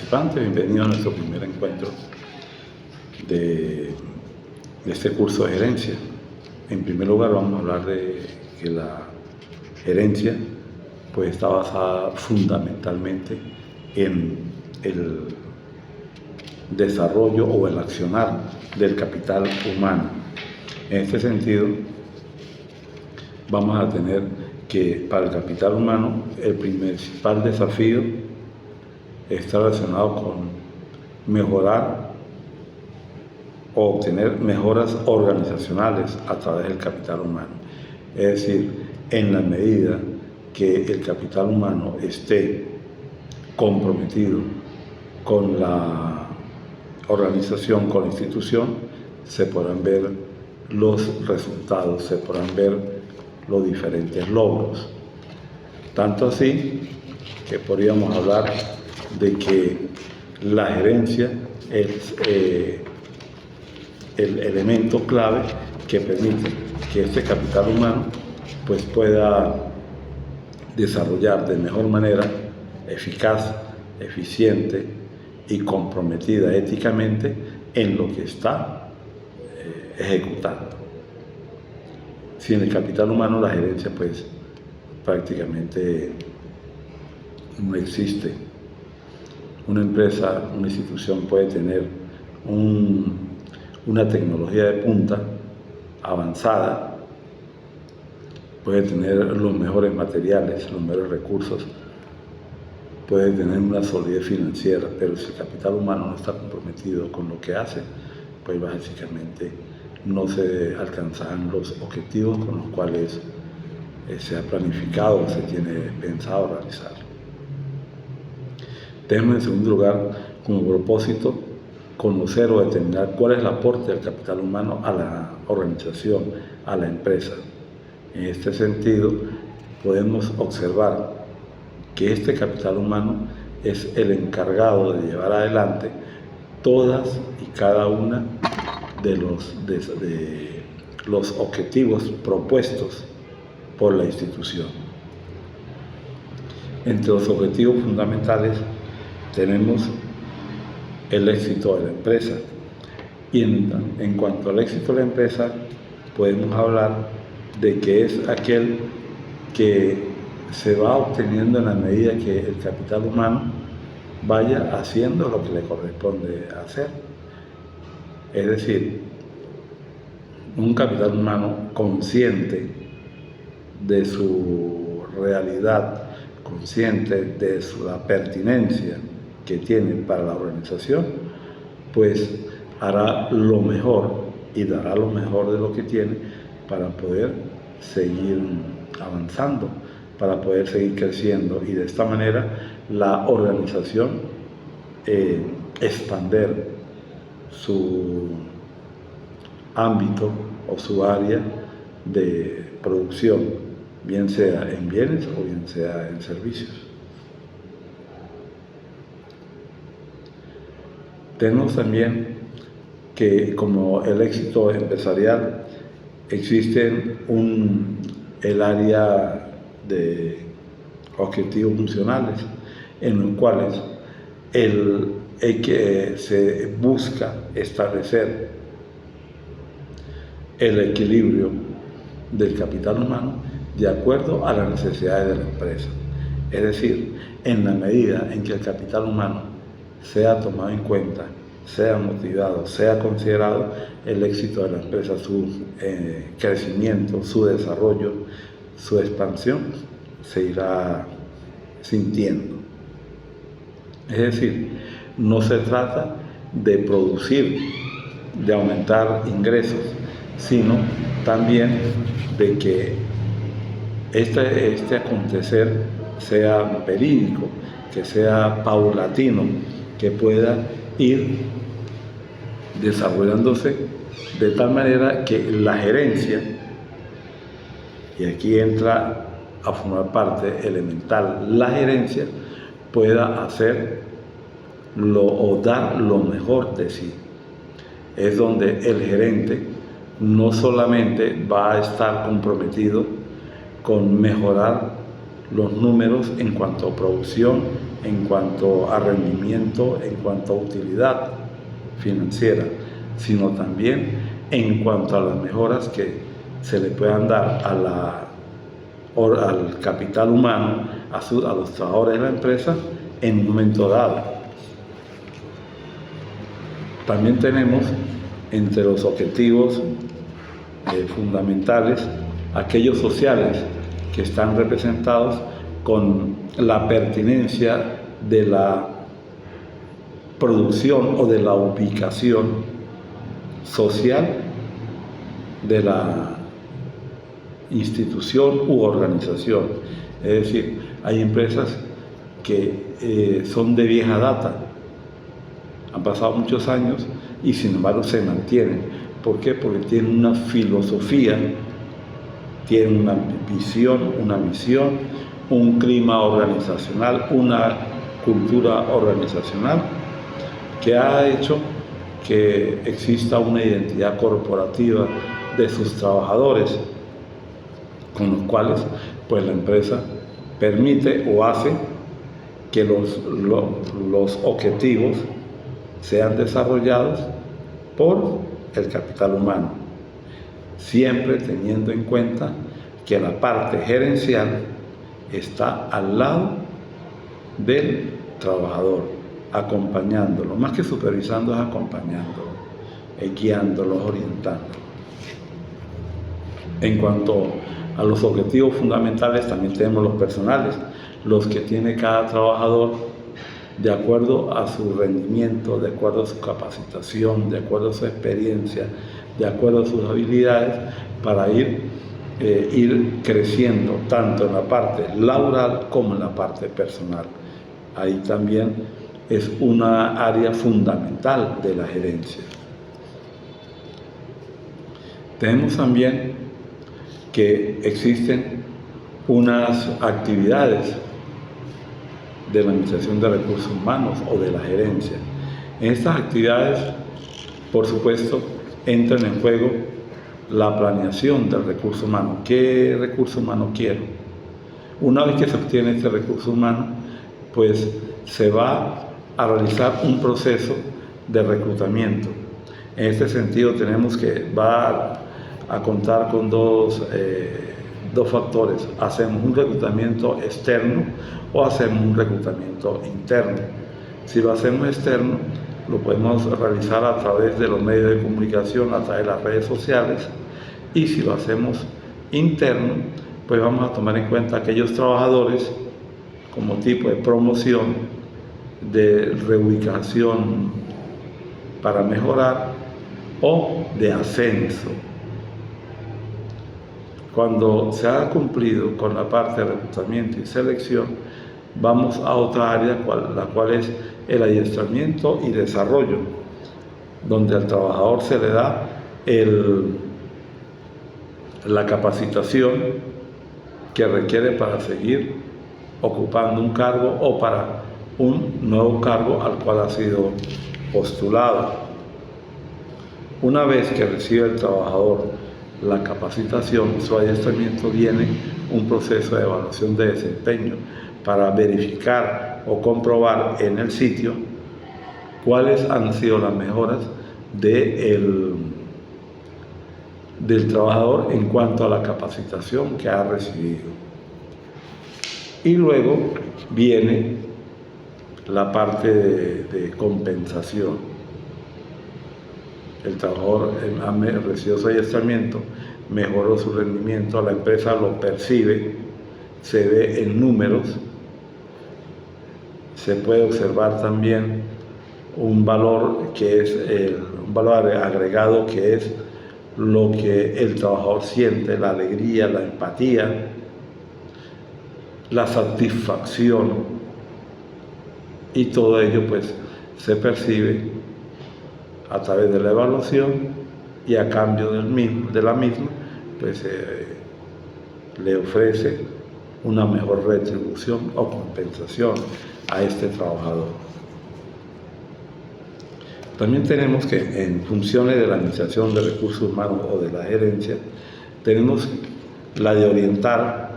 participantes, bienvenidos a nuestro primer encuentro de este curso de gerencia. En primer lugar vamos a hablar de que la gerencia pues está basada fundamentalmente en el desarrollo o el accionar del capital humano. En este sentido, vamos a tener que para el capital humano el principal desafío está relacionado con mejorar o obtener mejoras organizacionales a través del capital humano. Es decir, en la medida que el capital humano esté comprometido con la organización, con la institución, se podrán ver los resultados, se podrán ver los diferentes logros. Tanto así que podríamos hablar de que la gerencia es el elemento clave que permite que este capital humano pues pueda desarrollar de mejor manera, eficaz, eficiente y comprometida éticamente en lo que está ejecutando. Sin el capital humano la gerencia pues prácticamente no existe. Una empresa, una institución puede tener una tecnología de punta avanzada, puede tener los mejores materiales, los mejores recursos, puede tener una solidez financiera, pero si el capital humano no está comprometido con lo que hace, pues básicamente no se alcanzarán los objetivos con los cuales se ha planificado o se tiene pensado realizar. Tenemos en segundo lugar como propósito conocer o determinar cuál es el aporte del capital humano a la organización, a la empresa. En este sentido, podemos observar que este capital humano es el encargado de llevar adelante todas y cada una de los objetivos propuestos por la institución. Entre los objetivos fundamentales tenemos el éxito de la empresa. Y en cuanto al éxito de la empresa, podemos hablar de que es aquel que se va obteniendo en la medida que el capital humano vaya haciendo lo que le corresponde hacer. Es decir, un capital humano consciente de su realidad, consciente de la pertinencia que tiene para la organización, pues hará lo mejor y dará lo mejor de lo que tiene para poder seguir avanzando, para poder seguir creciendo y de esta manera la organización expander su ámbito o su área de producción, bien sea en bienes o bien sea en servicios. Tenemos también que como el éxito empresarial existe el área de objetivos funcionales en los cuales que se busca establecer el equilibrio del capital humano de acuerdo a las necesidades de la empresa. Es decir, en la medida en que el capital humano sea tomado en cuenta, sea motivado, sea considerado, el éxito de la empresa, su crecimiento, su desarrollo, su expansión, se irá sintiendo. Es decir, no se trata de producir, de aumentar ingresos, sino también de que este acontecer sea verídico, que sea paulatino, que pueda ir desarrollándose de tal manera que la gerencia, y aquí entra a formar parte elemental la gerencia, pueda hacer o dar lo mejor de sí. Es donde el gerente no solamente va a estar comprometido con mejorar los números en cuanto a producción, en cuanto a rendimiento, en cuanto a utilidad financiera, sino también en cuanto a las mejoras que se le puedan dar al capital humano, a los trabajadores de la empresa en un momento dado. También tenemos entre los objetivos fundamentales aquellos sociales que están representados con la pertinencia de la producción o de la ubicación social de la institución u organización. Es decir, hay empresas que son de vieja data, han pasado muchos años y sin embargo se mantienen. ¿Por qué? Porque tienen una filosofía, tienen una visión, una misión, un clima organizacional, una cultura organizacional que ha hecho que exista una identidad corporativa de sus trabajadores, con los cuales pues la empresa permite o hace que los objetivos sean desarrollados por el capital humano, siempre teniendo en cuenta que la parte gerencial está al lado del trabajador, acompañándolo, más que supervisando, es acompañándolo, guiándolo, orientándolo. En cuanto a los objetivos fundamentales, también tenemos los personales, los que tiene cada trabajador de acuerdo a su rendimiento, de acuerdo a su capacitación, de acuerdo a su experiencia, de acuerdo a sus habilidades, para ir creciendo tanto en la parte laboral como en la parte personal. Ahí también es una área fundamental de la gerencia. Tenemos también que existen unas actividades de la Administración de Recursos Humanos o de la gerencia. En estas actividades, por supuesto, entra en juego la planeación del recurso humano. ¿Qué recurso humano quiero? Una vez que se obtiene este recurso humano, pues se va a realizar un proceso de reclutamiento. En este sentido tenemos que va a contar con dos factores. Hacemos un reclutamiento externo o hacemos un reclutamiento interno. Si lo hacemos externo, lo podemos realizar a través de los medios de comunicación, a través de las redes sociales, y si lo hacemos interno, pues vamos a tomar en cuenta aquellos trabajadores como tipo de promoción, de reubicación para mejorar o de ascenso. Cuando se ha cumplido con la parte de reclutamiento y selección, vamos a otra área, la cual es el adiestramiento y desarrollo, donde al trabajador se le da la capacitación que requiere para seguir ocupando un cargo o para un nuevo cargo al cual ha sido postulado. Una vez que recibe el trabajador la capacitación, su adiestramiento, viene un proceso de evaluación de desempeño para verificar o comprobar en el sitio cuáles han sido las mejoras del trabajador en cuanto a la capacitación que ha recibido. Y luego viene la parte de compensación. El trabajador recibió su adiestramiento, mejoró su rendimiento, la empresa lo percibe, se ve en números, se puede observar también un valor que es un valor agregado, que es lo que el trabajador siente, la alegría, la empatía, la satisfacción, y todo ello pues se percibe a través de la evaluación, y a cambio de la misma pues le ofrece una mejor retribución o compensación a este trabajador. También tenemos que en funciones de la Administración de Recursos Humanos o de la gerencia, tenemos la de orientar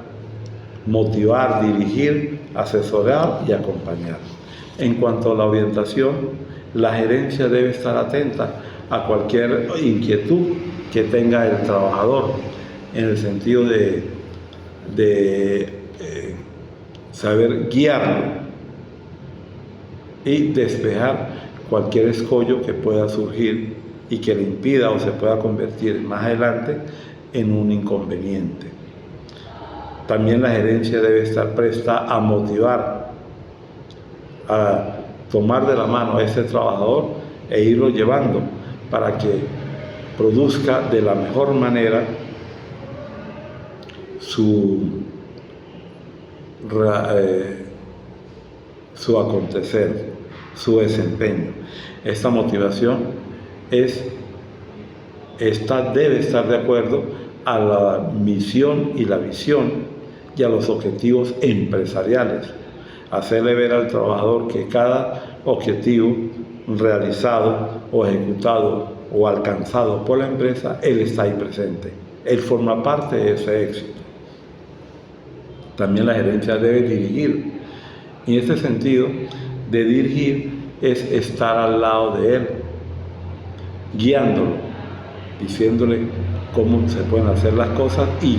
motivar, dirigir, asesorar y acompañar. En cuanto a la orientación, la gerencia debe estar atenta a cualquier inquietud que tenga el trabajador, en el sentido de saber guiarlo y despejar cualquier escollo que pueda surgir y que le impida o se pueda convertir más adelante en un inconveniente. También la gerencia debe estar presta a motivar, a tomar de la mano a ese trabajador e irlo llevando para que produzca de la mejor manera su acontecer, su desempeño. Esta motivación debe estar de acuerdo a la misión y la visión y a los objetivos empresariales. Hacerle ver al trabajador que cada objetivo realizado o ejecutado o alcanzado por la empresa, él está ahí presente. Él forma parte de ese éxito. También la gerencia debe dirigir. Y en este sentido, de dirigir es estar al lado de él, guiándolo, diciéndole cómo se pueden hacer las cosas y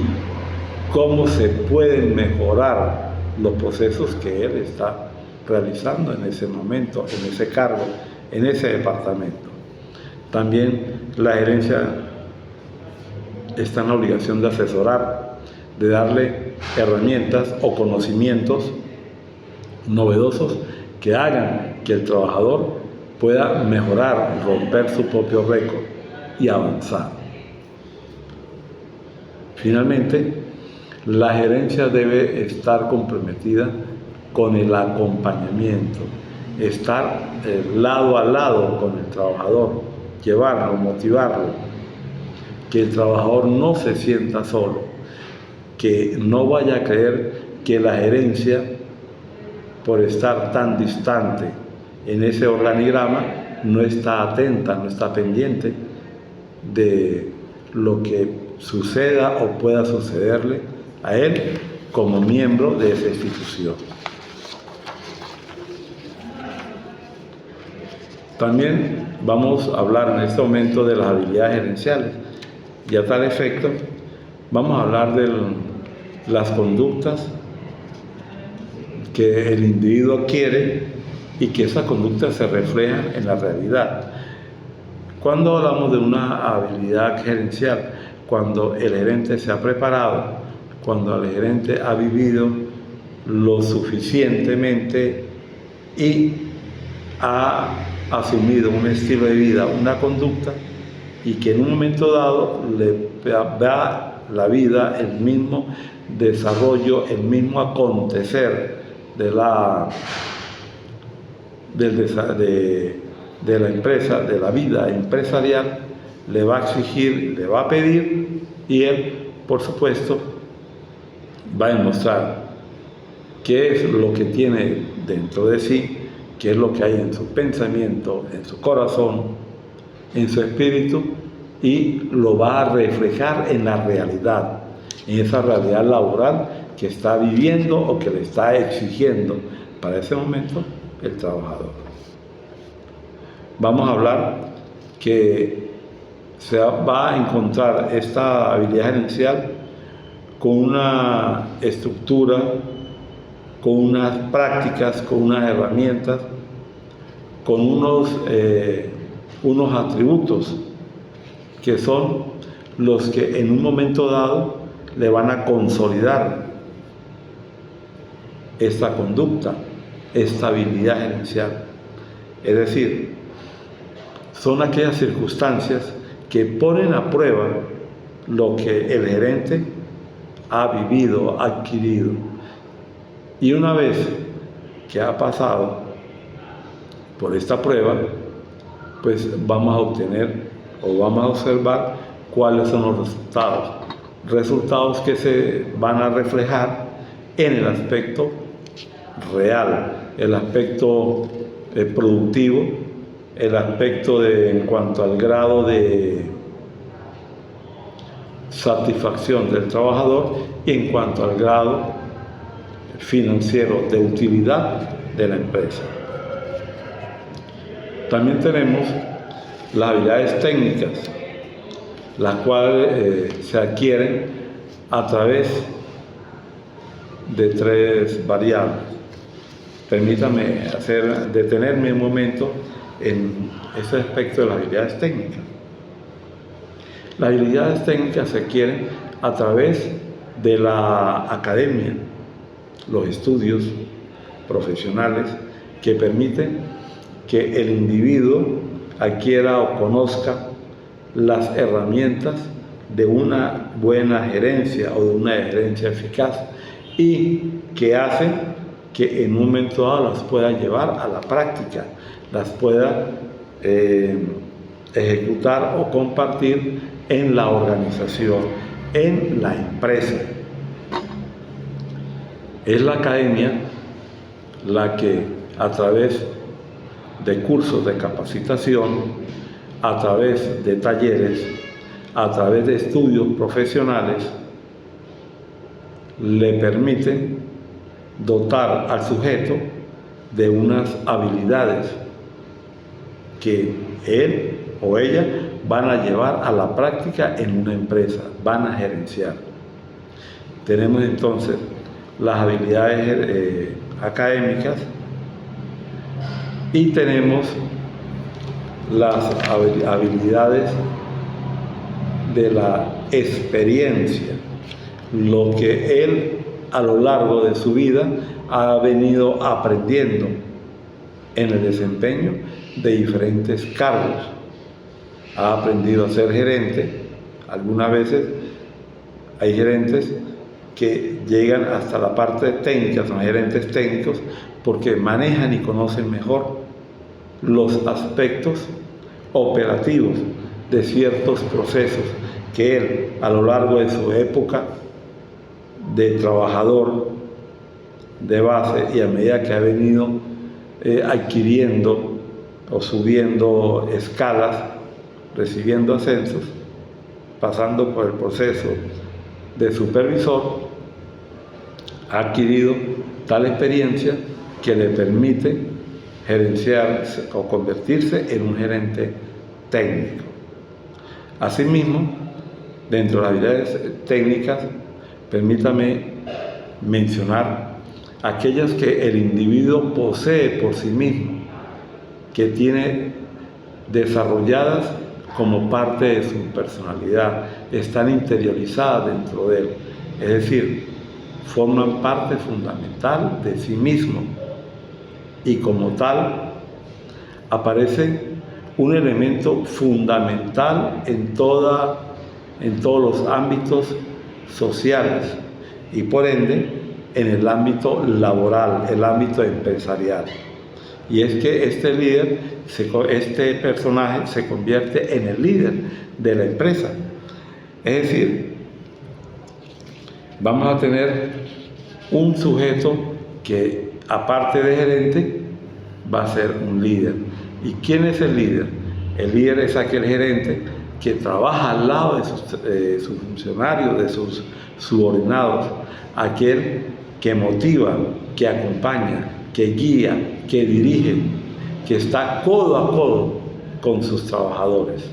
cómo se pueden mejorar los procesos que él está realizando en ese momento, en ese cargo, en ese departamento. También la gerencia está en la obligación de asesorar, de darle herramientas o conocimientos novedosos que hagan que el trabajador pueda mejorar, romper su propio récord y avanzar. Finalmente, la gerencia debe estar comprometida con el acompañamiento, estar lado a lado con el trabajador, llevarlo, motivarlo, que el trabajador no se sienta solo, que no vaya a creer que la gerencia, por estar tan distante en ese organigrama, no está atenta, no está pendiente de lo que suceda o pueda sucederle a él como miembro de esa institución. También vamos a hablar en este momento de las habilidades gerenciales y a tal efecto vamos a hablar de las conductas que el individuo adquiere y que esas conductas se reflejan en la realidad. Cuando hablamos de una habilidad gerencial, cuando el gerente se ha preparado, cuando el gerente ha vivido lo suficientemente y ha asumido un estilo de vida, una conducta, y que en un momento dado le da la vida el mismo desarrollo, el mismo acontecer de la empresa, de la vida empresarial, le va a exigir, le va a pedir, y él, por supuesto, va a demostrar qué es lo que tiene dentro de sí, qué es lo que hay en su pensamiento, en su corazón, en su espíritu, y lo va a reflejar en la realidad, en esa realidad laboral que está viviendo o que le está exigiendo para ese momento el trabajador. Vamos a hablar que se va a encontrar esta habilidad gerencial con una estructura, con unas prácticas, con unas herramientas, con unos atributos que son los que en un momento dado le van a consolidar esta conducta, esta habilidad gerencial. Es decir, son aquellas circunstancias que ponen a prueba lo que el gerente ha vivido, ha adquirido. Y una vez que ha pasado por esta prueba, pues vamos a obtener o vamos a observar cuáles son los resultados. Resultados que se van a reflejar en el aspecto real, el aspecto productivo, el aspecto en cuanto al grado de satisfacción del trabajador y en cuanto al grado financiero de utilidad de la empresa. También tenemos las habilidades técnicas, las cuales se adquieren a través de 3 variables. Permítame detenerme un momento en ese aspecto de las habilidades técnicas. Las habilidades técnicas se adquieren a través de la academia, los estudios profesionales que permiten que el individuo adquiera o conozca las herramientas de una buena gerencia o de una gerencia eficaz y que hacen que en un momento dado las pueda llevar a la práctica, las pueda ejecutar o compartir en la organización, en la empresa. Es la academia la que a través de cursos de capacitación, a través de talleres, a través de estudios profesionales, le permite dotar al sujeto de unas habilidades que él o ella van a llevar a la práctica en una empresa, van a gerenciar. Tenemos entonces las habilidades académicas y tenemos las habilidades de la experiencia, lo que él a lo largo de su vida ha venido aprendiendo en el desempeño de diferentes cargos. Ha aprendido a ser gerente. Algunas veces hay gerentes que llegan hasta la parte técnica, son gerentes técnicos, porque manejan y conocen mejor los aspectos operativos de ciertos procesos que él a lo largo de su época de trabajador de base y a medida que ha venido adquiriendo o subiendo escalas, recibiendo ascensos, pasando por el proceso de supervisor, ha adquirido tal experiencia que le permite gerenciar o convertirse en un gerente técnico. Asimismo, dentro de las habilidades técnicas, permítame mencionar aquellas que el individuo posee por sí mismo, que tiene desarrolladas como parte de su personalidad, están interiorizadas dentro de él, es decir, forman parte fundamental de sí mismo y como tal aparece un elemento fundamental en todos los ámbitos sociales y por ende en el ámbito laboral, el ámbito empresarial. Y es que este personaje se convierte en el líder de la empresa. Es decir, vamos a tener un sujeto que aparte de gerente va a ser un líder. ¿Y quién es el líder? El líder es aquel gerente que trabaja al lado de sus funcionarios, de sus subordinados, aquel que motiva, que acompaña, que guía, que dirige, que está codo a codo con sus trabajadores.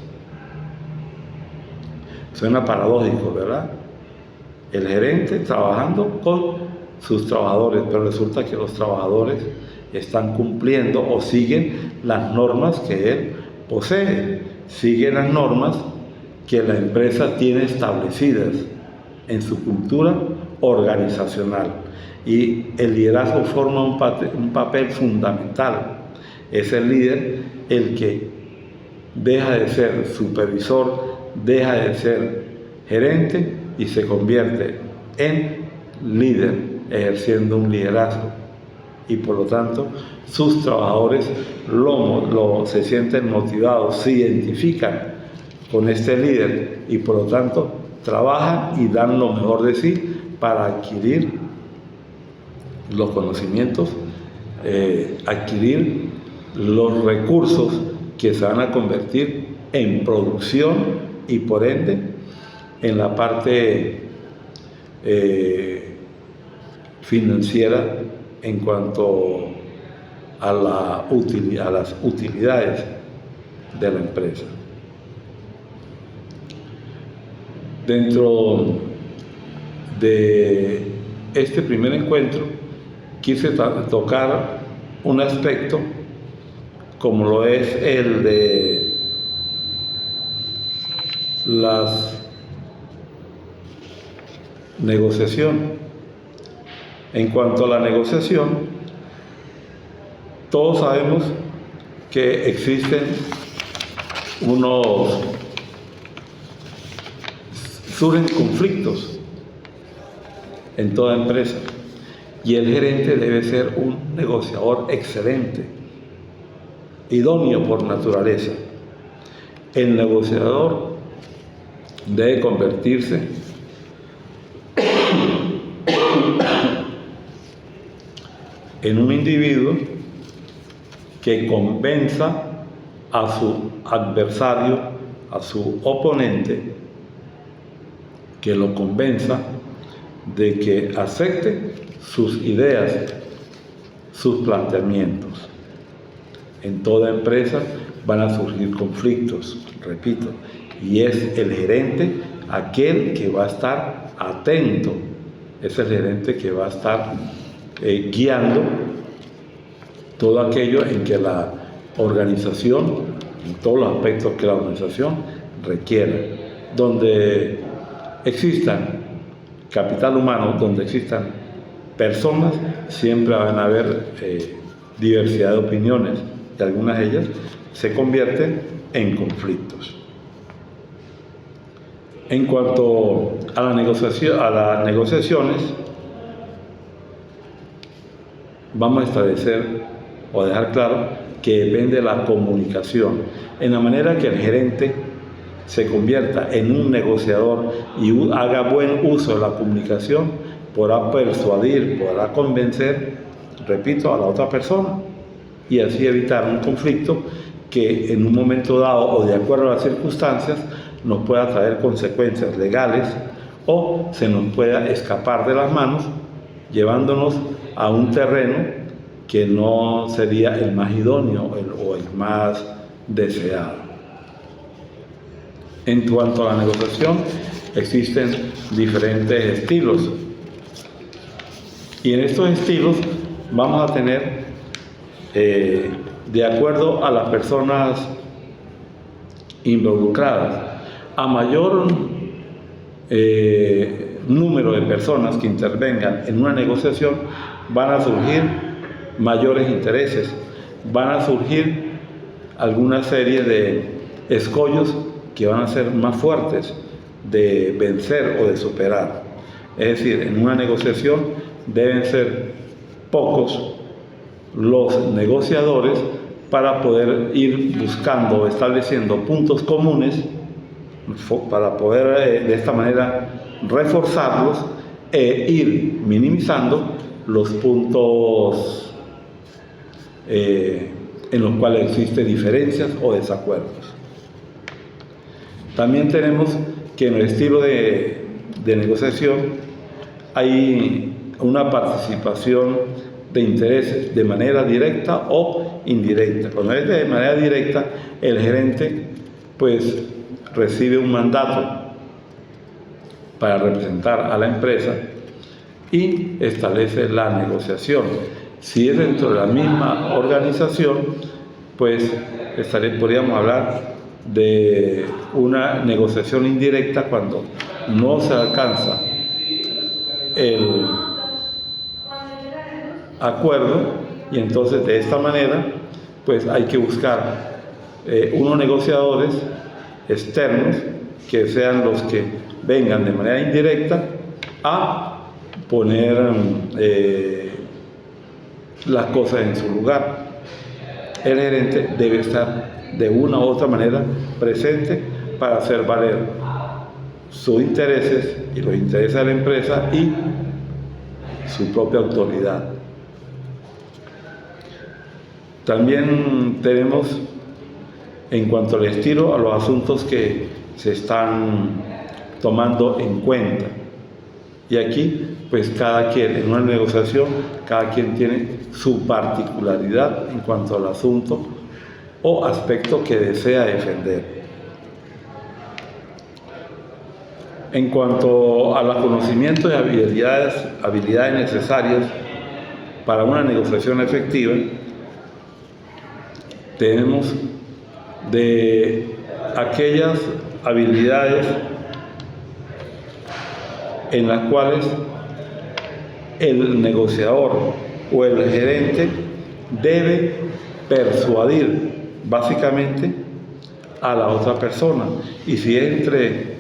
Suena paradójico, ¿verdad? El gerente trabajando con sus trabajadores, pero resulta que los trabajadores están cumpliendo o siguen las normas que él posee, siguen las normas que la empresa tiene establecidas en su cultura organizacional. Y el liderazgo forma un papel fundamental. Es el líder el que deja de ser supervisor, deja de ser gerente y se convierte en líder, ejerciendo un liderazgo. Y por lo tanto, sus trabajadores se sienten motivados, se identifican con este líder y por lo tanto trabajan y dan lo mejor de sí para adquirir los conocimientos, adquirir los recursos que se van a convertir en producción y por ende en la parte financiera en cuanto a las utilidades de la empresa. Dentro de este primer encuentro quise tocar un aspecto como lo es el de las negociación. En cuanto a la negociación, todos sabemos que existen surgen conflictos en toda empresa y el gerente debe ser un negociador excelente, idóneo por naturaleza. El negociador debe convertirse en un individuo que convenza a su adversario, a su oponente, que lo convenza de que acepte sus ideas, sus planteamientos. En toda empresa van a surgir conflictos, repito, y es el gerente aquel que va a estar atento, es el gerente que va a estar guiando todo aquello en que la organización, en todos los aspectos que la organización requiera. Donde existan capital humano, donde existan personas, siempre van a haber diversidad de opiniones y algunas de ellas se convierten en conflictos. En cuanto a las negociaciones, vamos a establecer o dejar claro que depende de la comunicación, en la manera que el gerente se convierta en un negociador y haga buen uso de la comunicación, podrá persuadir, podrá convencer, repito, a la otra persona y así evitar un conflicto que en un momento dado o de acuerdo a las circunstancias nos pueda traer consecuencias legales o se nos pueda escapar de las manos llevándonos a un terreno que no sería el más idóneo o el más deseado. En cuanto a la negociación, existen diferentes estilos y en estos estilos vamos a tener, de acuerdo a las personas involucradas, a mayor número de personas que intervengan en una negociación, van a surgir mayores intereses, van a surgir alguna serie de escollos que van a ser más fuertes de vencer o de superar. Es decir, en una negociación deben ser pocos los negociadores para poder ir buscando o estableciendo puntos comunes para poder de esta manera reforzarlos e ir minimizando los puntos en los cuales existen diferencias o desacuerdos. También tenemos que en el estilo de negociación hay una participación de intereses de manera directa o indirecta. Cuando es de manera directa, el gerente pues recibe un mandato para representar a la empresa y establece la negociación. Si es dentro de la misma organización, pues podríamos hablar de una negociación indirecta cuando no se alcanza el acuerdo y entonces de esta manera pues hay que buscar unos negociadores externos que sean los que vengan de manera indirecta a poner las cosas en su lugar. El gerente debe estar de una u otra manera presente para hacer valer sus intereses y los intereses de la empresa y su propia autoridad. También tenemos, en cuanto al estilo, a los asuntos que se están tomando en cuenta. Y aquí, pues cada quien, en una negociación, cada quien tiene su particularidad en cuanto al asunto o aspecto que desea defender. En cuanto a los conocimientos y habilidades necesarias para una negociación efectiva, tenemos de aquellas habilidades en las cuales el negociador o el gerente debe persuadir básicamente a la otra persona, y si es entre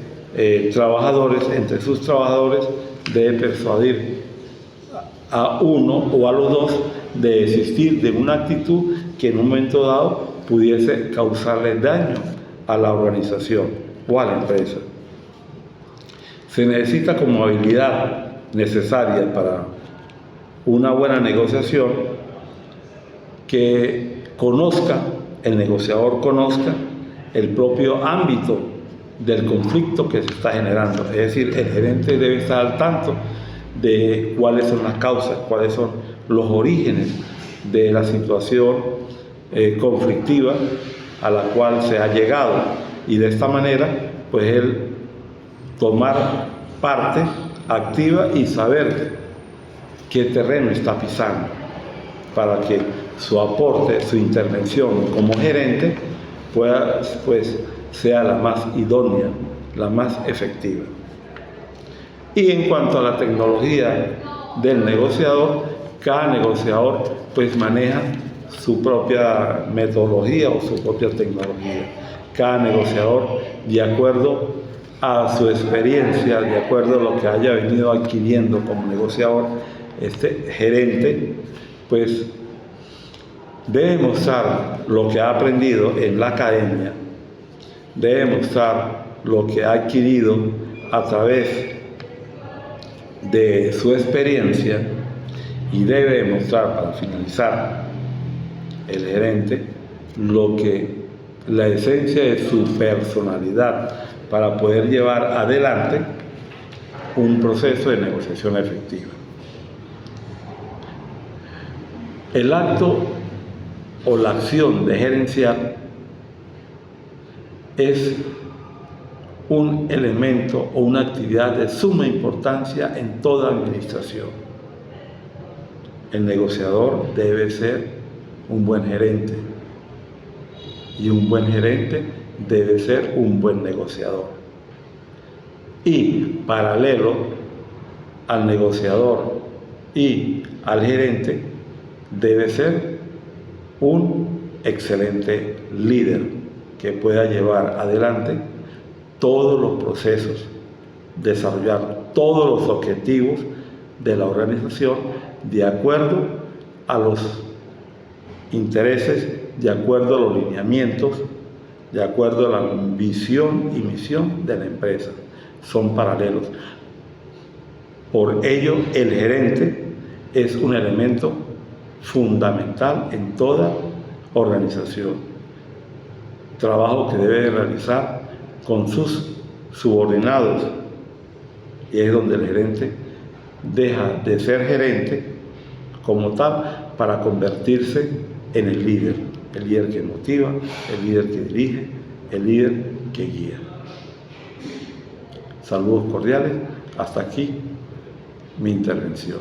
trabajadores, entre sus trabajadores, debe persuadir a uno o a los dos de desistir de una actitud que en un momento dado pudiese causarle daño a la organización o a la empresa. Se necesita como habilidad necesaria para una buena negociación que el negociador conozca el propio ámbito del conflicto que se está generando. Es decir, el gerente debe estar al tanto de cuáles son las causas, cuáles son los orígenes de la situación conflictiva a la cual se ha llegado, y de esta manera pues él tomar parte activa y saber qué terreno está pisando para que su aporte, su intervención como gerente pueda, pues, sea la más idónea, la más efectiva. Y en cuanto a la tecnología del negociador, cada negociador pues maneja su propia metodología o su propia tecnología. Cada negociador, de acuerdo a su experiencia, de acuerdo a lo que haya venido adquiriendo como negociador, este gerente pues debe mostrar lo que ha aprendido en la academia, debe mostrar lo que ha adquirido a través de su experiencia, y debe demostrar, para finalizar, el gerente, la esencia de su personalidad para poder llevar adelante un proceso de negociación efectiva. El acto o la acción de gerenciar es un elemento o una actividad de suma importancia en toda administración. El negociador debe ser un buen gerente, y un buen gerente debe ser un buen negociador. Y paralelo al negociador y al gerente debe ser un excelente líder que pueda llevar adelante todos los procesos, desarrollar todos los objetivos de la organización de acuerdo a los intereses, de acuerdo a los lineamientos, de acuerdo a la visión y misión de la empresa. Son paralelos. Por ello, el gerente es un elemento fundamental en toda organización. Trabajo que debe realizar con sus subordinados, y es donde el gerente deja de ser gerente como tal para convertirse en el líder que motiva, el líder que dirige, el líder que guía. Saludos cordiales, hasta aquí mi intervención.